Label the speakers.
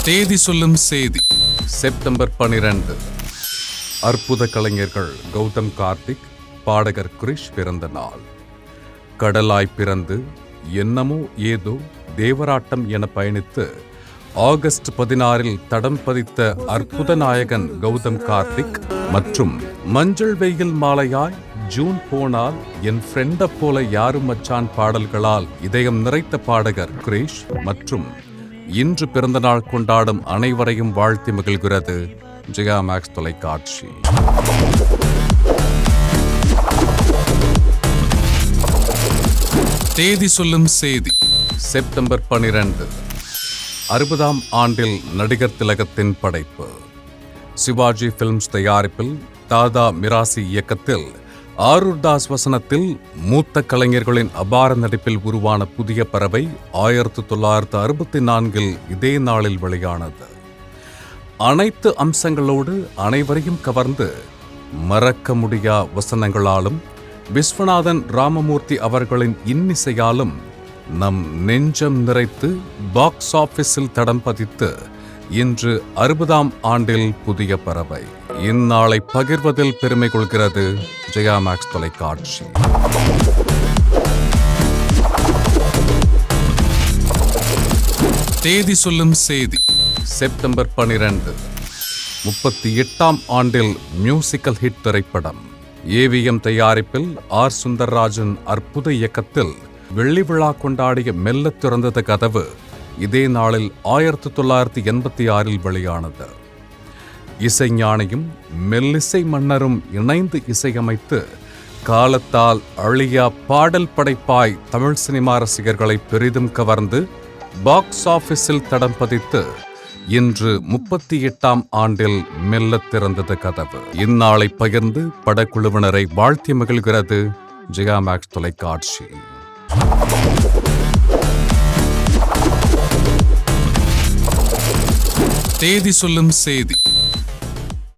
Speaker 1: தேதி சொல்லும் செய்தி செப்டம்பர் 12. அற்புத கலைஞர்கள் கௌதம் கார்த்திக், பாடகர் கிரிஷ் பிறந்த நாள். கடலாய் பிறந்து என்னமோ ஏதோ தேவராட்டம் என பயணித்து ஆகஸ்ட் 16 தடம் பதித்த அற்புத நாயகன் கௌதம் கார்த்திக் மற்றும் மஞ்சள் வெயில் மாலையாய் ஜூன் போனால் என் ஃப்ரெண்ட போல யாரும் மச்சான் பாடல்களால் இதயம் நிறைத்த பாடகர் கிரிஷ் மற்றும் இன்று பிறந்தநாள் கொண்டாடும் அனைவரையும் வாழ்த்தி மகிழ்கிறது ஜெயா மேக்ஸ் தொலைக்காட்சி. தேதி சொல்லும் செய்தி செப்டம்பர் 12. 60ஆம் ஆண்டில் நடிகர் திலகத்தின் படைப்பு. சிவாஜி பிலிம்ஸ் தயாரிப்பில் தாதா மிராசி இயக்கத்தில் ஆரூர் தாஸ் வசனத்தில் மூத்த கலைஞர்களின் அபார நடிப்பில் உருவான புதிய பறவை 1964 இதே நாளில் வெளியானது. அனைத்து அம்சங்களோடு அனைவரையும் கவர்ந்து மறக்க முடியா வசனங்களாலும் விஸ்வநாதன் ராமமூர்த்தி அவர்களின் இன்னிசையாலும் நம் நெஞ்சம் நிறைத்து பாக்ஸ் ஆபீஸில் தடம் பதித்து இன்று 60ஆம் ஆண்டில் புதிய பறவை. இந்நாளை பகிர்வதில் பெருமை கொள்கிறது ஜெயா மேக்ஸ் தொலைக்காட்சி. தேதி சொல்லும் செய்தி செப்டம்பர் 12. 38ஆம் ஆண்டில் மியூசிக்கல் ஹிட் திரைப்படம். ஏவிஎம் தயாரிப்பில் ஆர் சுந்தர்ராஜன் அற்புத இயக்கத்தில் வெள்ளி விழா கொண்டாடிய மெல்ல திறந்தது கதவு இதே நாளில் 1986 வெளியானது. இசைஞானியும் மெல்லிசை மன்னரும் இணைந்து இசையமைத்து காலத்தால் அழியா பாடல் படைப்பாய் தமிழ் சினிமா ரசிகர்களை பெரிதும் கவர்ந்து பாக்ஸ் ஆபீஸில் தடம் பதித்து இன்று 38ஆம் ஆண்டில் மெல்ல திறந்தது கதவு. இந்நாளை பகிர்ந்து படக்குழுவினரை வாழ்த்தி மகிழ்கிறது ஜெயா மேக்ஸ் தொலைக்காட்சி. தேதி சொல்லும் செய்தி